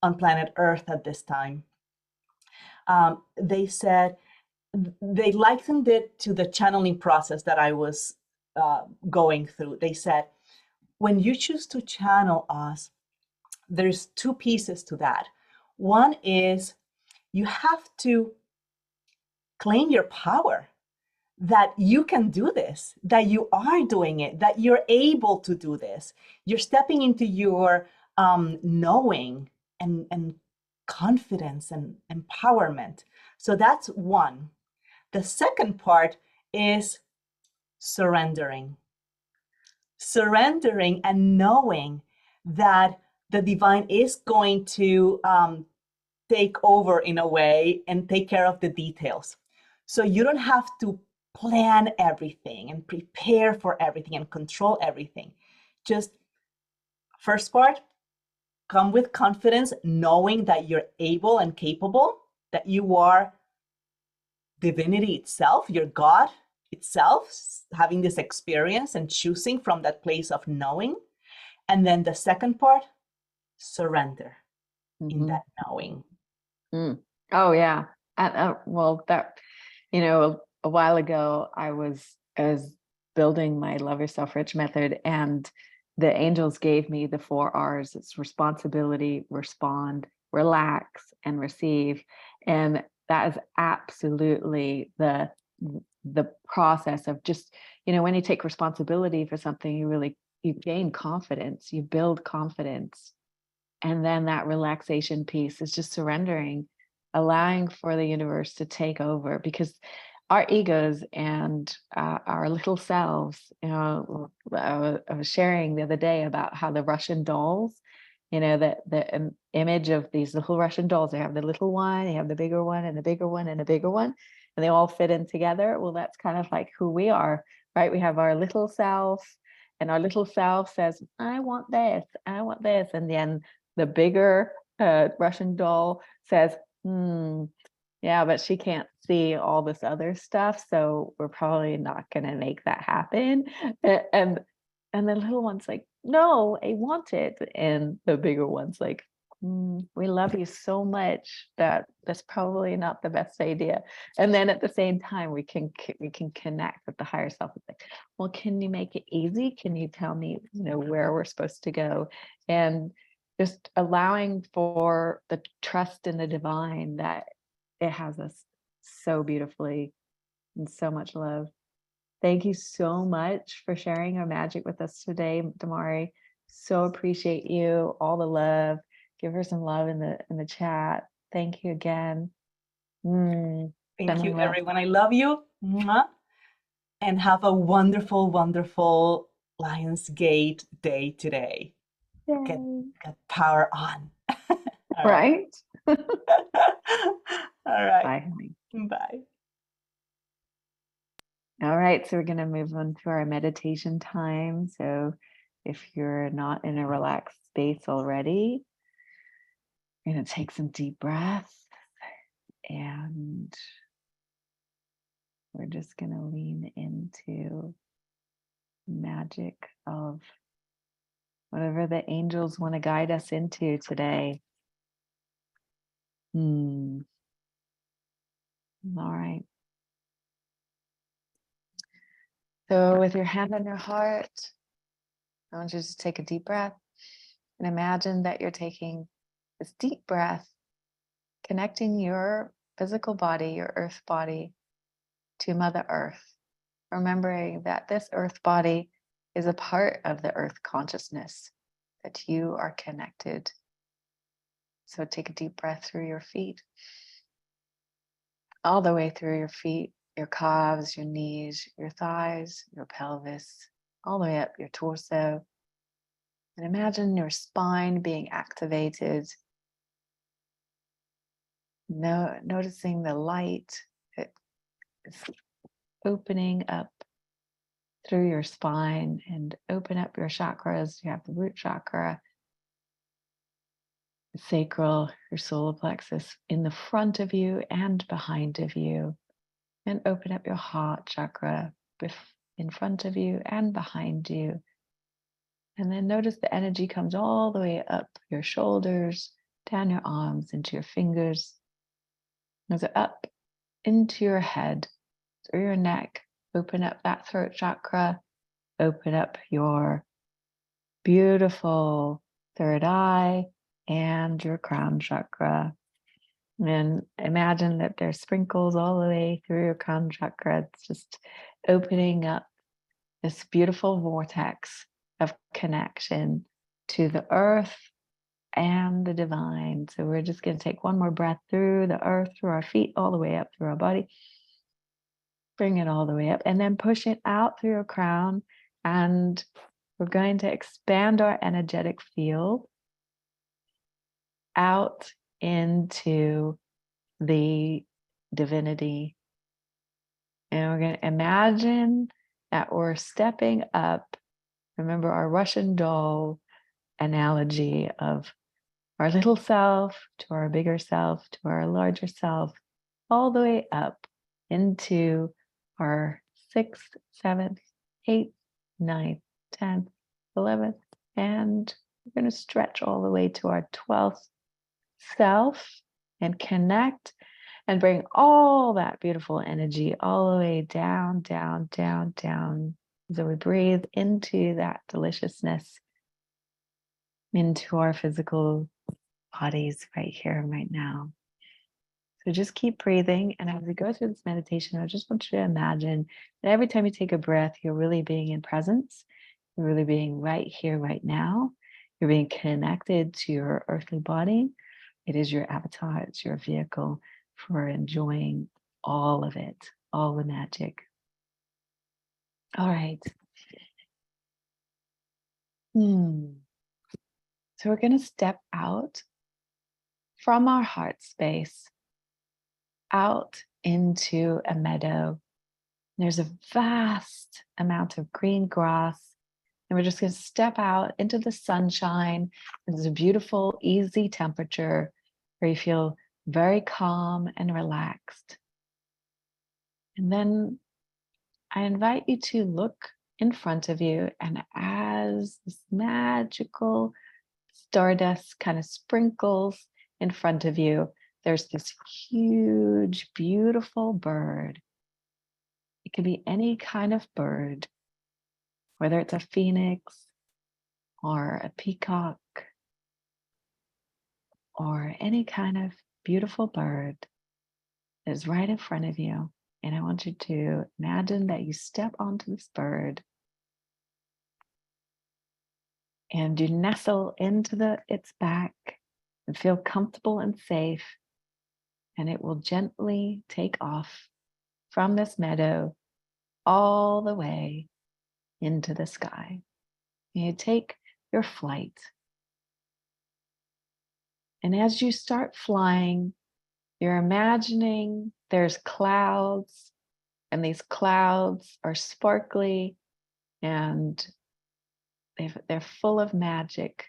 on planet Earth at this time. They said they likened it to the channeling process that I was going through. They said, when you choose to channel us, there's two pieces to that. One is you have to claim your power, that you can do this, that you are doing it, that you're able to do this. You're stepping into your knowing and confidence and empowerment. So that's one. The second part is surrendering. Surrendering and knowing that the divine is going to take over in a way and take care of the details. So you don't have to plan everything and prepare for everything and control everything. Just first part, come with confidence, knowing that you're able and capable, that you are divinity itself, your God itself, having this experience and choosing from that place of knowing. And then the second part, surrender in Mhm. that knowing. Mm. Oh yeah. Well, that a while ago, I was building my Love Yourself Rich method, and the angels gave me the 4 R's. It's responsibility, respond, relax, and receive. And that is absolutely the process of just, when you take responsibility for something, you gain confidence, you build confidence. And then that relaxation piece is just surrendering, allowing for the universe to take over, because our egos and our little selves, I was sharing the other day about how the Russian dolls, the image of these little Russian dolls, they have the little one, they have the bigger one, and the bigger one, and the bigger one, and they all fit in together. Well, that's kind of like who we are, right? We have our little self, and our little self says, I want this, I want this. And then the bigger Russian doll says, yeah, but she can't see all this other stuff, so we're probably not going to make that happen. And the little one's like, no, I want it. And the bigger one's like, we love you so much that that's probably not the best idea. And then at the same time, we can connect with the higher self. It's like, well, can you make it easy? Can you tell me, where we're supposed to go? And just allowing for the trust in the divine that it has us so beautifully and so much love. Thank you so much for sharing your magic with us today, Damari. So appreciate you. All the love. Give her some love in the chat. Thank you again. Thank you, Sending love. everyone. I love you. Mwah. And have a wonderful, wonderful Lionsgate day today. Get, Yay. get power on. All right. Right? All right. Bye, honey. Bye. All right, so we're going to move on to our meditation time. So if you're not in a relaxed space already, you're going to take some deep breaths and we're just going to lean into magic of whatever the angels want to guide us into today. All right. So with your hand on your heart, I want you to just take a deep breath and imagine that you're taking this deep breath, connecting your physical body, your earth body, to Mother Earth, remembering that this earth body is a part of the earth consciousness, that you are connected. So take a deep breath through your feet, all the way through your feet, your calves, your knees, your thighs, your pelvis, all the way up your torso. And imagine your spine being activated. Noticing the light that is opening up through your spine and open up your chakras. You have the root chakra, the sacral, your solar plexus in the front of you and behind of you. And open up your heart chakra in front of you and behind you. And then notice the energy comes all the way up your shoulders, down your arms, into your fingers. Goes up into your head, through your neck. Open up that throat chakra. Open up your beautiful third eye and your crown chakra. And imagine that there's sprinkles all the way through your crown chakra. It's just opening up this beautiful vortex of connection to the earth and the divine. So we're just going to take one more breath through the earth, through our feet, all the way up through our body. Bring it all the way up and then push it out through your crown. And we're going to expand our energetic field out into the divinity. And we're going to imagine that we're stepping up. Remember our Russian doll analogy of our little self to our bigger self to our larger self, all the way up into our 6th, 7th, 8th, 9th, 10th, 11th, and we're going to stretch all the way to our 12th self and connect and bring all that beautiful energy all the way down, down, down, down. So we breathe into that deliciousness, into our physical bodies right here, right now. So just keep breathing. And as we go through this meditation, I just want you to imagine that every time you take a breath, you're really being in presence. You're really being right here, right now. You're being connected to your earthly body. It is your avatar, it's your vehicle for enjoying all of it, all the magic. All right. So we're going to step out from our heart space out into a meadow. There's a vast amount of green grass, and we're just going to step out into the sunshine. There's a beautiful, easy temperature where you feel very calm and relaxed. And then I invite you to look in front of you, and as this magical stardust kind of sprinkles in front of you, there's this huge, beautiful bird. It could be any kind of bird, whether it's a phoenix or a peacock or any kind of beautiful bird. is right in front of you. And I want you to imagine that you step onto this bird and you nestle into its back and feel comfortable and safe. And it will gently take off from this meadow all the way into the sky. And you take your flight. And as you start flying, you're imagining there's clouds, and these clouds are sparkly and they're full of magic.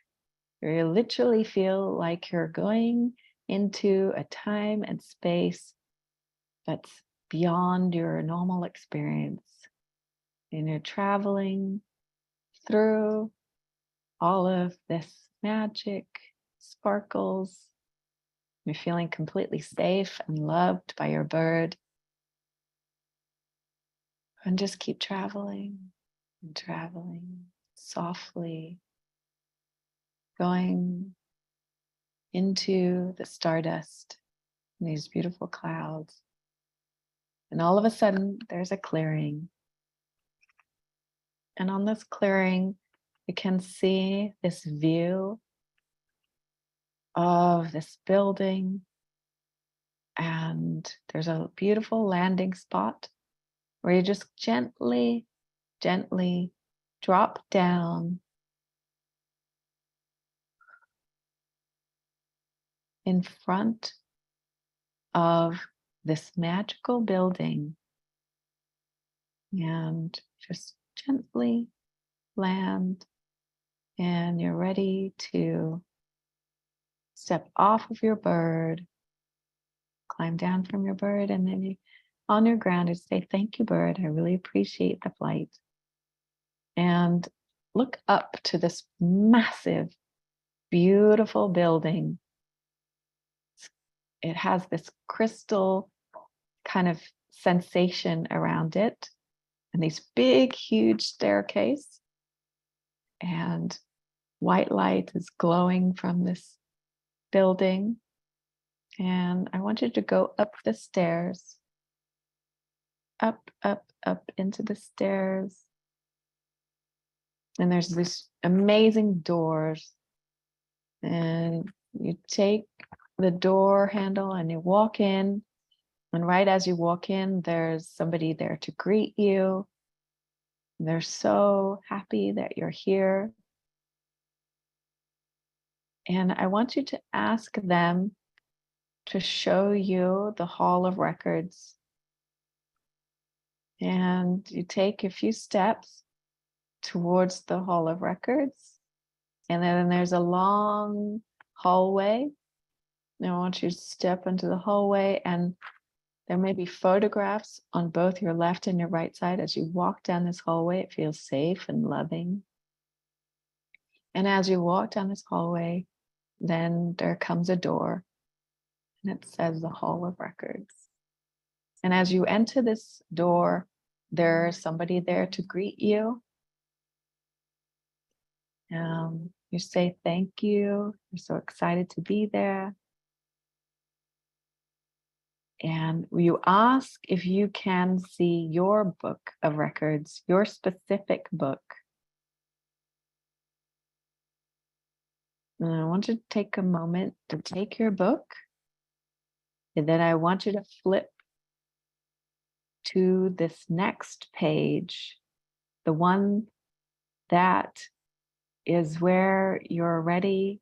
You literally feel like you're going into a time and space that's beyond your normal experience. And you're traveling through all of this magic, sparkles. You're feeling completely safe and loved by your bird. And just keep traveling and traveling softly, going into the stardust and these beautiful clouds. And all of a sudden, there's a clearing. And on this clearing, you can see this view of this building. And there's a beautiful landing spot where you just gently, gently drop down in front of this magical building and just gently land, and you're ready to step off of your bird, climb down from your bird, and then you on your ground, you say, "Thank you, bird. I really appreciate the flight." And look up to this massive, beautiful building. It has this crystal kind of sensation around it, and these big, huge staircase, and white light is glowing from this building. And I want you to go up the stairs, up, up, up into the stairs. And there's these amazing doors. And you take the door handle and you walk in. And right as you walk in, there's somebody there to greet you. They're so happy that you're here. And I want you to ask them to show you the Hall of Records. And you take a few steps towards the Hall of Records. And then there's a long hallway. And I want you to step into the hallway, and there may be photographs on both your left and your right side. As you walk down this hallway, it feels safe and loving. And as you walk down this hallway, then there comes a door, and it says the Hall of Records. And as you enter this door, there's somebody there to greet you. You say thank you. You're so excited to be there. And you ask if you can see your book of records, your specific book. And I want you to take a moment to take your book. And then I want you to flip to this next page, the one that is where you're ready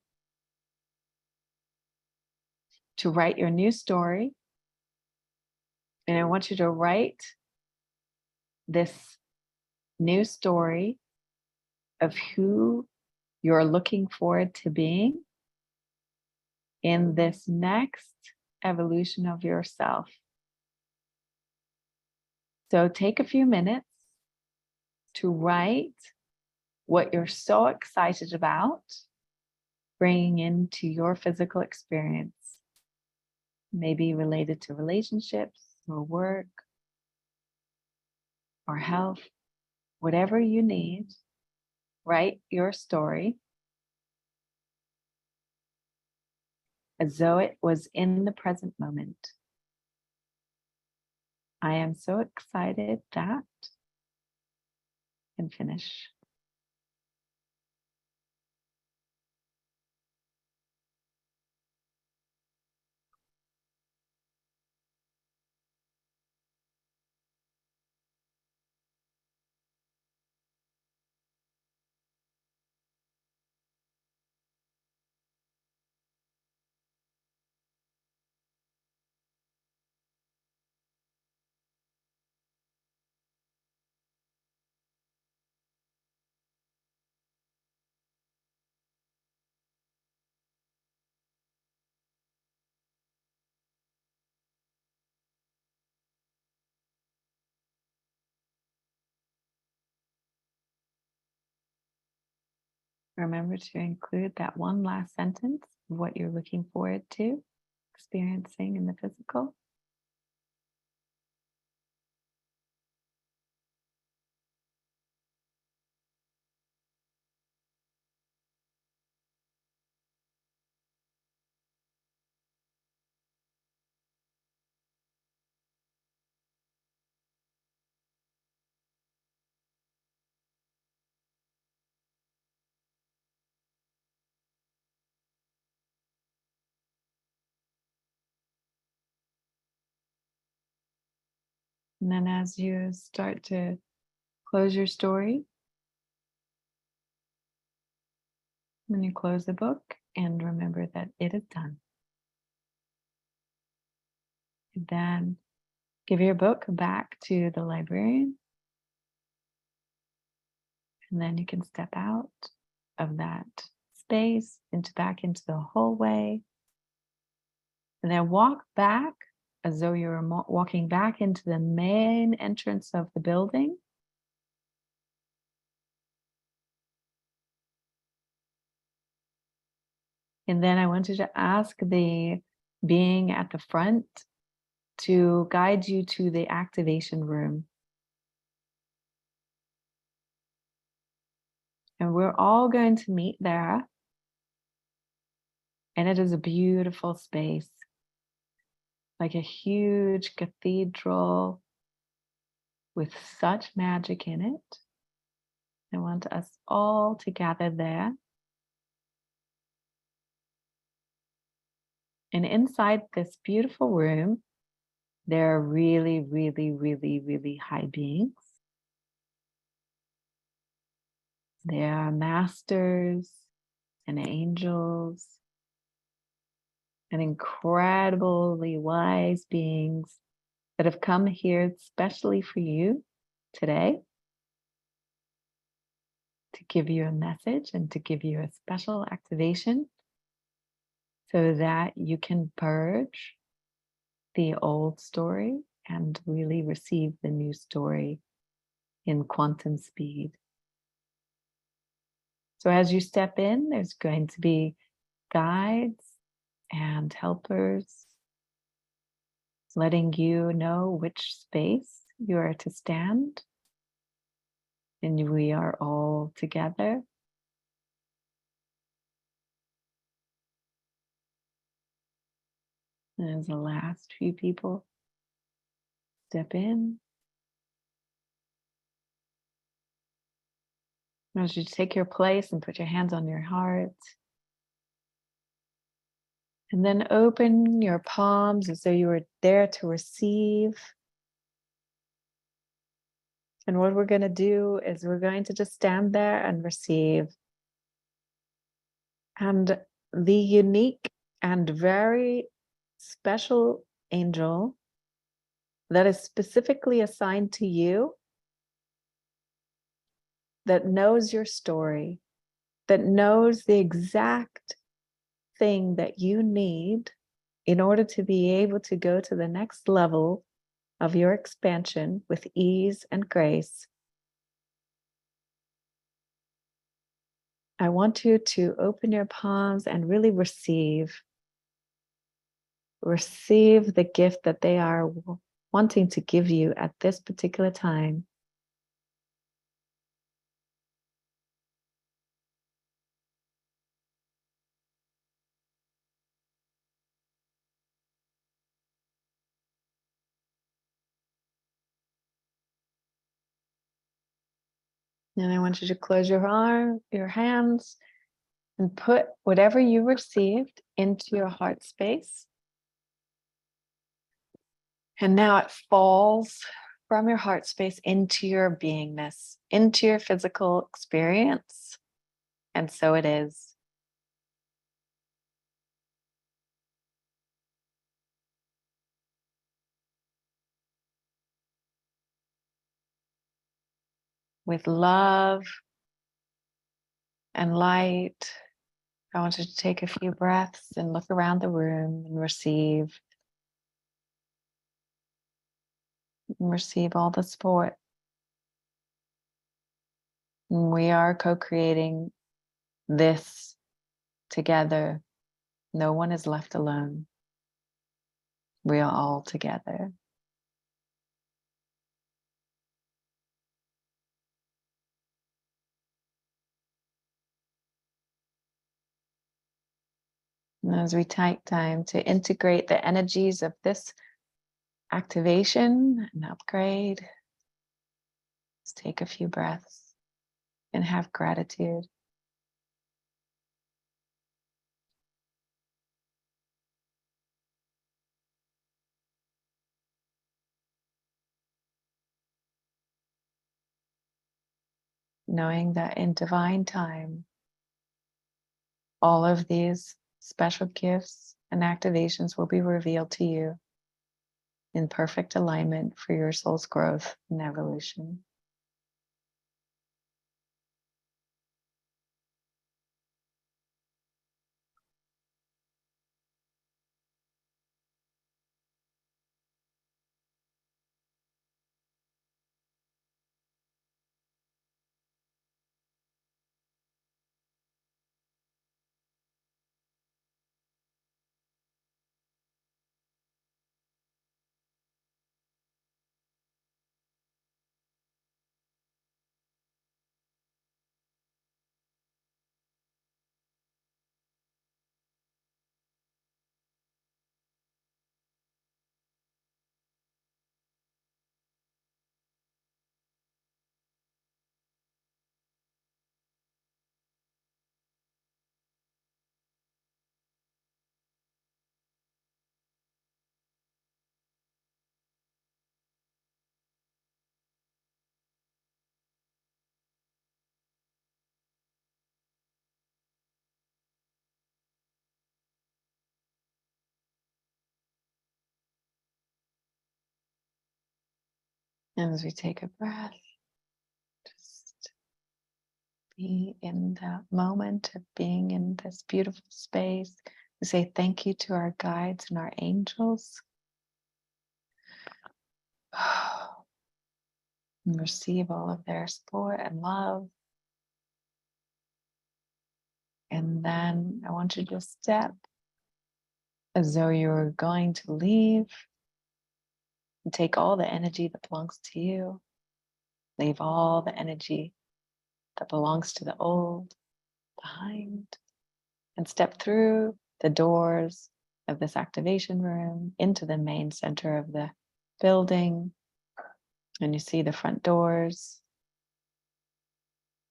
to write your new story. And I want you to write this new story of who you're looking forward to being in this next evolution of yourself. So take a few minutes to write what you're so excited about bringing into your physical experience, maybe related to relationships or work or health, whatever you need. Write your story as though it was in the present moment. I am so excited that I can finish. Remember to include that one last sentence of what you're looking forward to experiencing in the physical. And then as you start to close your story, when you close the book, and remember that it is done. And then give your book back to the librarian. And then you can step out of that space back into the hallway. And then walk back as though you're walking back into the main entrance of the building. And then I wanted to ask the being at the front to guide you to the activation room. And we're all going to meet there. And it is a beautiful space, like a huge cathedral with such magic in it. I want us all to gather there. And inside this beautiful room, there are really, really, really, really high beings. There are masters and angels and incredibly wise beings that have come here especially for you today to give you a message and to give you a special activation so that you can purge the old story and really receive the new story in quantum speed. So as you step in, there's going to be guides and helpers letting you know which space you are to stand. And we are all together. And as the last few people step in, as you take your place and put your hands on your heart, and then open your palms as though you were there to receive. And what we're going to do is we're going to just stand there and receive. And the unique and very special angel that is specifically assigned to you, that knows your story, that knows the exact thing that you need in order to be able to go to the next level of your expansion with ease and grace. I want you to open your palms and really receive the gift that they are wanting to give you at this particular time. And I want you to close your hands, and put whatever you received into your heart space. And now it falls from your heart space into your beingness, into your physical experience. And so it is. With love and light, I want you to take a few breaths and look around the room and receive all the support. And we are co-creating this together. No one is left alone. We are all together. And as we take time to integrate the energies of this activation and upgrade, let's take a few breaths and have gratitude. Knowing that in divine time, all of these special gifts and activations will be revealed to you in perfect alignment for your soul's growth and evolution. And as we take a breath, just be in the moment of being in this beautiful space. We say thank you to our guides and our angels. And receive all of their support and love. And then I want you to step as though you're going to leave and take all the energy that belongs to you. Leave all the energy that belongs to the old behind and step through the doors of this activation room into the main center of the building. And you see the front doors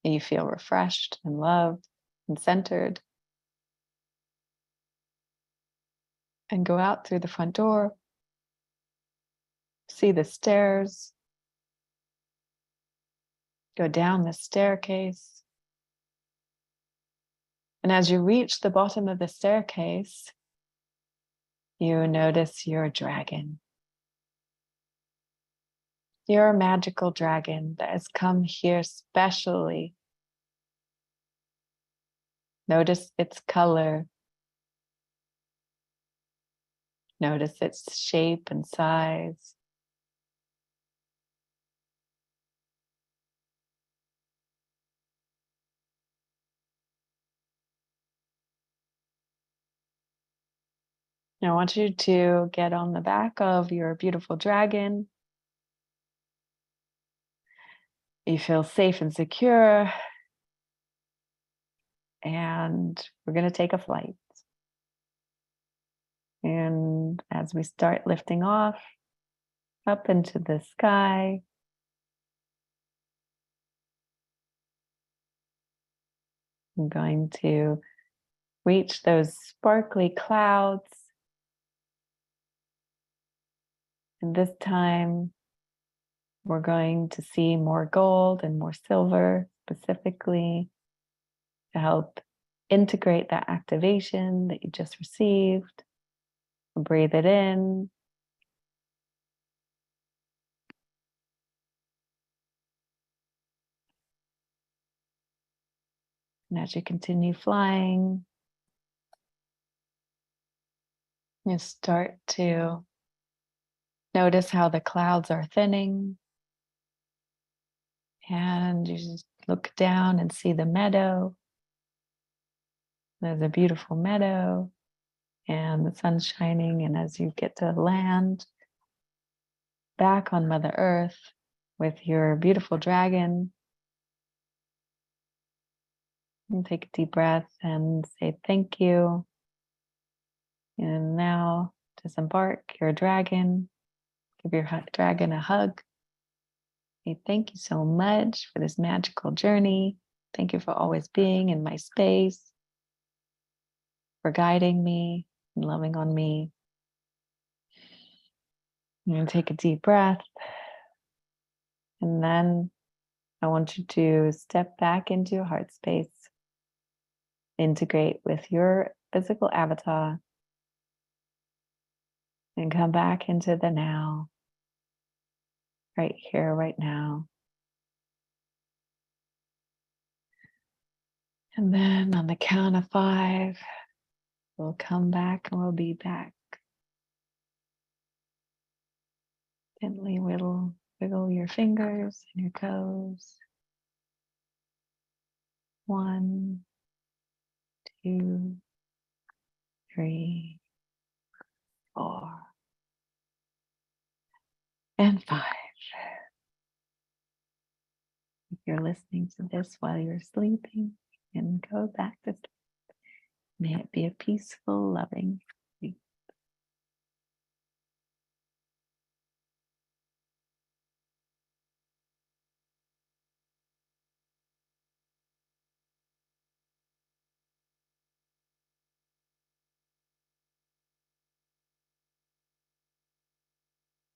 and you feel refreshed and loved and centered. And go out through the front door, see the stairs, go down the staircase. And as you reach the bottom of the staircase, you notice your dragon. You're a magical dragon that has come here specially. Notice its color. Notice its shape and size. I want you to get on the back of your beautiful dragon. You feel safe and secure. And we're going to take a flight. And as we start lifting off up into the sky, I'm going to reach those sparkly clouds. And this time, we're going to see more gold and more silver specifically to help integrate that activation that you just received. Breathe it in. And as you continue flying, you start to notice how the clouds are thinning. And you just look down and see the meadow. There's a beautiful meadow and the sun's shining. And as you get to land back on Mother Earth with your beautiful dragon, you take a deep breath and say thank you. And now disembark your dragon. Give your dragon a hug. Say thank you so much for this magical journey. Thank you for always being in my space, for guiding me and loving on me. And take a deep breath. And then I want you to step back into your heart space, integrate with your physical avatar, and come back into the now, right here, right now. And then on the count of 5, we'll come back and we'll be back. Gently wiggle your fingers and your toes. 1, 2, 3, 4, and 5. If you're listening to this while you're sleeping, and go back to sleep. May it be a peaceful, loving sleep.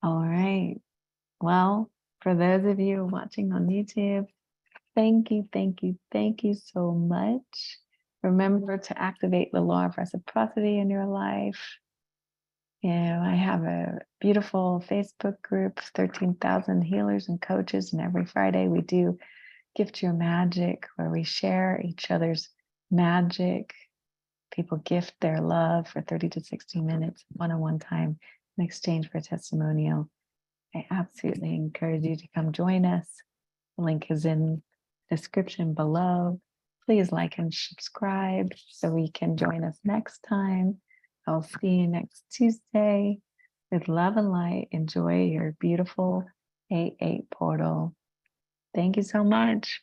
All right. Well, for those of you watching on YouTube, thank you, thank you, thank you so much. Remember to activate the law of reciprocity in your life. I have a beautiful Facebook group, 13,000 healers and coaches, and every Friday we do Gift Your Magic, where we share each other's magic. People gift their love for 30 to 60 minutes, one-on-one time in exchange for a testimonial. I absolutely encourage you to come join us. The link is in the description below. Please like and subscribe so we can join us next time. I'll see you next Tuesday. With love and light, enjoy your beautiful 8-8 portal. Thank you so much.